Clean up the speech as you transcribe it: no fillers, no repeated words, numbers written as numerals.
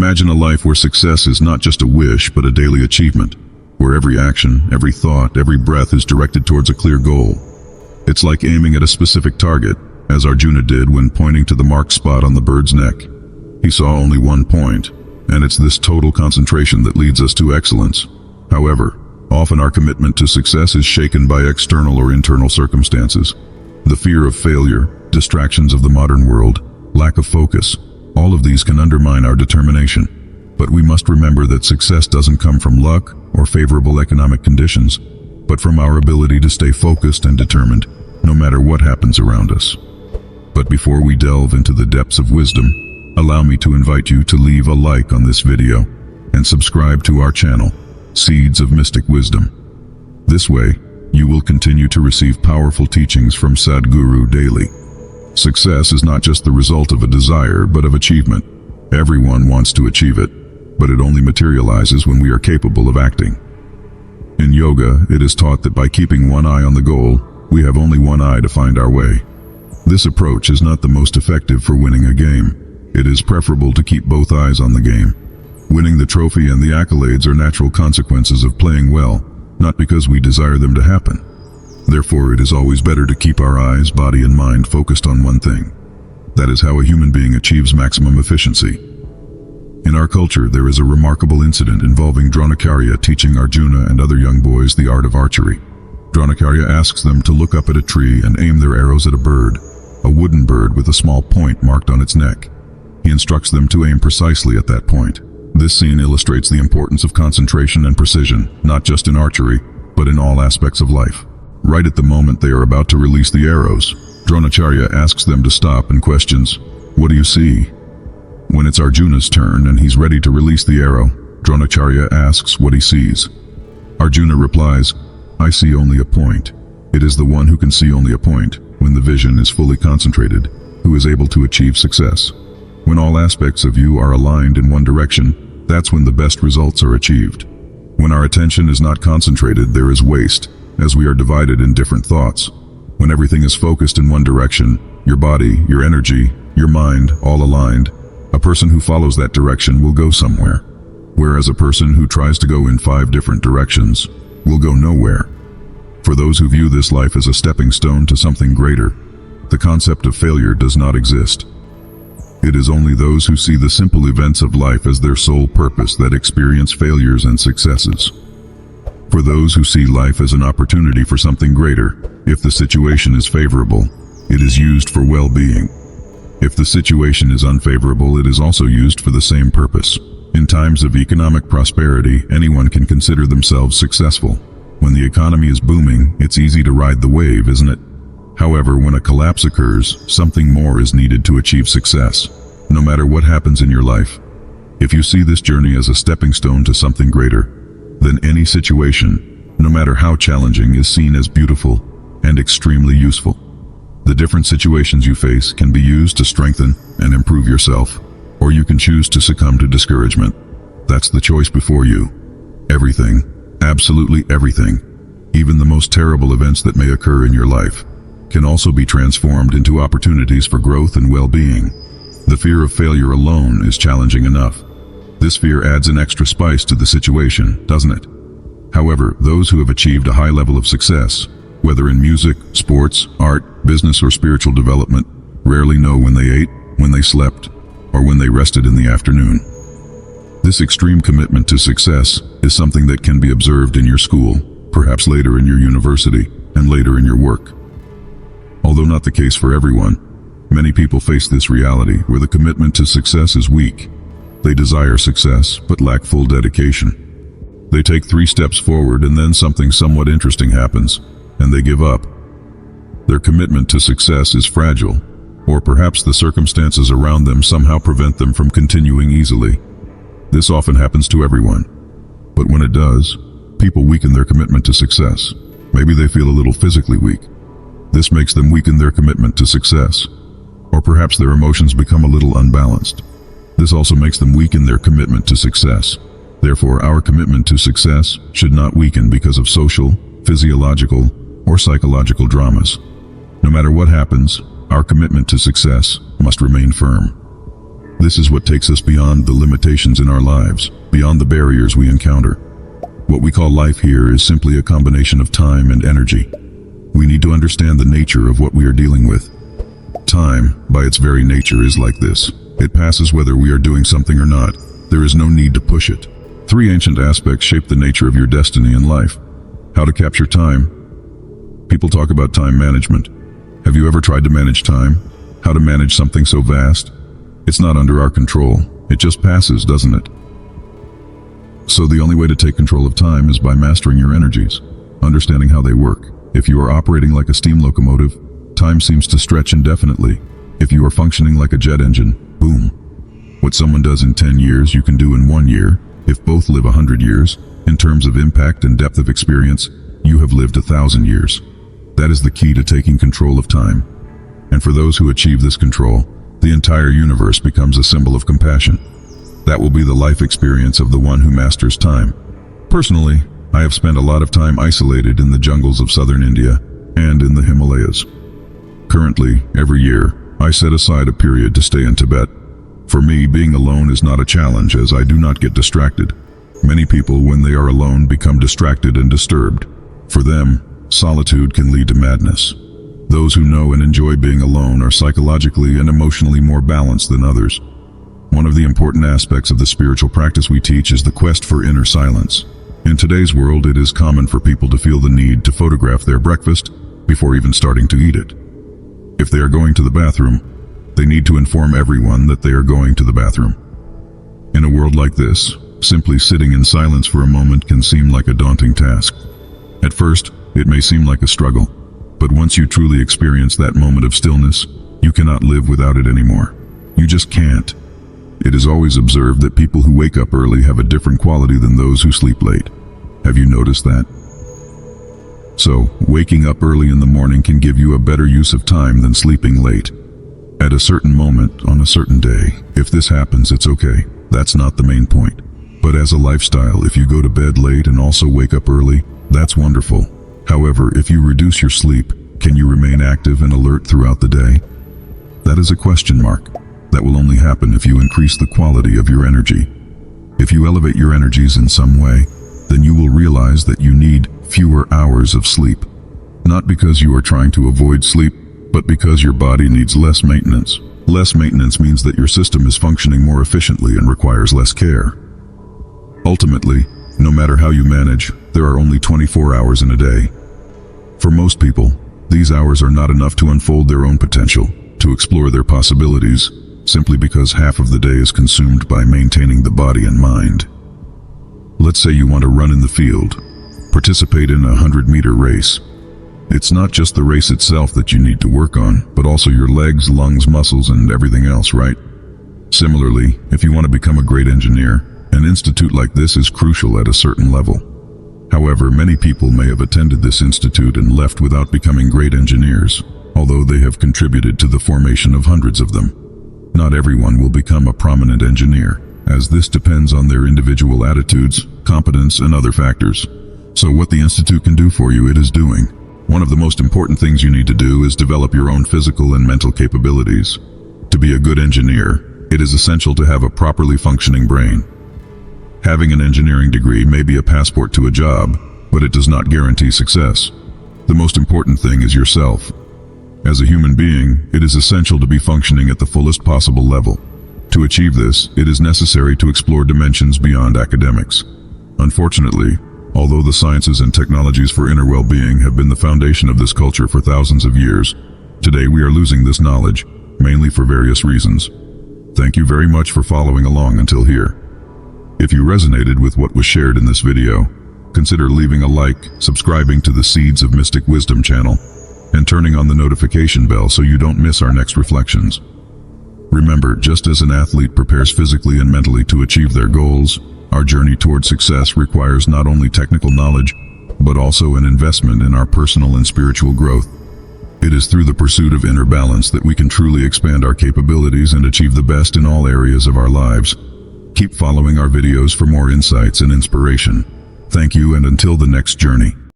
Imagine a life where success is not just a wish but a daily achievement, where every action, every thought, every breath is directed towards a clear goal. It's like aiming at a specific target, as Arjuna did when pointing to the marked spot on the bird's neck. He saw only one point, and it's this total concentration that leads us to excellence. However, often our commitment to success is shaken by external or internal circumstances. The fear of failure, distractions of the modern world, lack of focus, all of these can undermine our determination. But we must remember that success doesn't come from luck or favorable economic conditions, but from our ability to stay focused and determined, no matter what happens around us. But before we delve into the depths of wisdom, allow me to invite you to leave a like on this video and subscribe to our channel, Seeds of Mystic Wisdom. This way, you will continue to receive powerful teachings from Sadhguru daily. Success is not just the result of a desire, but of achievement. Everyone wants to achieve it, but it only materializes when we are capable of acting. In yoga, it is taught that by keeping one eye on the goal, we have only one eye to find our way. This approach is not the most effective for winning a game. It is preferable to keep both eyes on the game. Winning the trophy and the accolades are natural consequences of playing well, not because we desire them to happen. Therefore, it is always better to keep our eyes, body, and mind focused on one thing. That is how a human being achieves maximum efficiency. In our culture, there is a remarkable incident involving Dronacharya teaching Arjuna and other young boys the art of archery. Dronacharya asks them to look up at a tree and aim their arrows at a bird, a wooden bird with a small point marked on its neck. He instructs them to aim precisely at that point. This scene illustrates the importance of concentration and precision, not just in archery, but in all aspects of life. Right at the moment they are about to release the arrows, Dronacharya asks them to stop and questions, "What do you see?" When it's Arjuna's turn and he's ready to release the arrow, Dronacharya asks what he sees. Arjuna replies, "I see only a point." It is the one who can see only a point, when the vision is fully concentrated, who is able to achieve success. When all aspects of you are aligned in one direction, that's when the best results are achieved. When our attention is not concentrated, there is waste, as we are divided in different thoughts. When everything is focused in one direction, your body, your energy, your mind, all aligned, a person who follows that direction will go somewhere. Whereas a person who tries to go in 5 different directions will go nowhere. For those who view this life as a stepping stone to something greater, the concept of failure does not exist. It is only those who see the simple events of life as their sole purpose that experience failures and successes. For those who see life as an opportunity for something greater, if the situation is favorable, it is used for well-being. If the situation is unfavorable, it is also used for the same purpose. In times of economic prosperity, anyone can consider themselves successful. When the economy is booming, it's easy to ride the wave, isn't it? However, when a collapse occurs, something more is needed to achieve success, no matter what happens in your life. If you see this journey as a stepping stone to something greater, then any situation, no matter how challenging, is seen as beautiful and extremely useful. The different situations you face can be used to strengthen and improve yourself, or you can choose to succumb to discouragement. That's the choice before you. Everything, absolutely everything, even the most terrible events that may occur in your life, can also be transformed into opportunities for growth and well-being. The fear of failure alone is challenging enough. This fear adds an extra spice to the situation, doesn't it? However, those who have achieved a high level of success, whether in music, sports, art, business, or spiritual development, rarely know when they ate, when they slept, or when they rested in the afternoon. This extreme commitment to success is something that can be observed in your school, perhaps later in your university, and later in your work. Although not the case for everyone, many people face this reality where the commitment to success is weak. They desire success, but lack full dedication. They take 3 steps forward and then something somewhat interesting happens, and they give up. Their commitment to success is fragile, or perhaps the circumstances around them somehow prevent them from continuing easily. This often happens to everyone, but when it does, people weaken their commitment to success. Maybe they feel a little physically weak. This makes them weaken their commitment to success. Or perhaps their emotions become a little unbalanced. This also makes them weaken their commitment to success. Therefore, our commitment to success should not weaken because of social, physiological, or psychological dramas. No matter what happens, our commitment to success must remain firm. This is what takes us beyond the limitations in our lives, beyond the barriers we encounter. What we call life here is simply a combination of time and energy. We need to understand the nature of what we are dealing with. Time, by its very nature, is like this. It passes whether we are doing something or not. There is no need to push it. 3 ancient aspects shape the nature of your destiny in life. How to capture time. People talk about time management. Have you ever tried to manage time? How to manage something so vast? It's not under our control. It just passes, doesn't it? So the only way to take control of time is by mastering your energies, understanding how they work. If you are operating like a steam locomotive, time seems to stretch indefinitely. If you are functioning like a jet engine, boom. What someone does in 10 years, you can do in 1 year. If both live 100 years, in terms of impact and depth of experience, you have lived 1,000 years. That is the key to taking control of time. And for those who achieve this control, the entire universe becomes a symbol of compassion. That will be the life experience of the one who masters time. Personally, I have spent a lot of time isolated in the jungles of southern India and in the Himalayas. Currently, every year, I set aside a period to stay in Tibet. For me, being alone is not a challenge, as I do not get distracted. Many people, when they are alone, become distracted and disturbed. For them, solitude can lead to madness. Those who know and enjoy being alone are psychologically and emotionally more balanced than others. One of the important aspects of the spiritual practice we teach is the quest for inner silence. In today's world, it is common for people to feel the need to photograph their breakfast before even starting to eat it. If they are going to the bathroom, they need to inform everyone that they are going to the bathroom. In a world like this, simply sitting in silence for a moment can seem like a daunting task. At first, it may seem like a struggle, but once you truly experience that moment of stillness, you cannot live without it anymore. You just can't. It is always observed that people who wake up early have a different quality than those who sleep late. Have you noticed that? So, waking up early in the morning can give you a better use of time than sleeping late. At a certain moment, on a certain day, if this happens, it's okay. That's not the main point. But as a lifestyle, if you go to bed late and also wake up early, that's wonderful. However, if you reduce your sleep, can you remain active and alert throughout the day? That is a question mark. That will only happen if you increase the quality of your energy. If you elevate your energies in some way, then you will realize that you need fewer hours of sleep. Not because you are trying to avoid sleep, but because your body needs less maintenance. Less maintenance means that your system is functioning more efficiently and requires less care. Ultimately, no matter how you manage, there are only 24 hours in a day. For most people, these hours are not enough to unfold their own potential, to explore their possibilities, simply because half of the day is consumed by maintaining the body and mind. Let's say you want to run in the field, participate in a 100-meter race. It's not just the race itself that you need to work on, but also your legs, lungs, muscles, and everything else, right? Similarly, if you want to become a great engineer, an institute like this is crucial at a certain level. However, many people may have attended this institute and left without becoming great engineers, although they have contributed to the formation of hundreds of them. Not everyone will become a prominent engineer, as this depends on their individual attitudes, competence, and other factors. So what the Institute can do for you, it is doing. One of the most important things you need to do is develop your own physical and mental capabilities. To be a good engineer, it is essential to have a properly functioning brain. Having an engineering degree may be a passport to a job, but it does not guarantee success. The most important thing is yourself. As a human being, it is essential to be functioning at the fullest possible level. To achieve this, it is necessary to explore dimensions beyond academics. Unfortunately, although the sciences and technologies for inner well-being have been the foundation of this culture for thousands of years, today we are losing this knowledge, mainly for various reasons. Thank you very much for following along until here. If you resonated with what was shared in this video, consider leaving a like, subscribing to the Seeds of Mystic Wisdom channel, and turning on the notification bell so you don't miss our next reflections. Remember, just as an athlete prepares physically and mentally to achieve their goals, our journey toward success requires not only technical knowledge, but also an investment in our personal and spiritual growth. It is through the pursuit of inner balance that we can truly expand our capabilities and achieve the best in all areas of our lives. Keep following our videos for more insights and inspiration. Thank you, and until the next journey.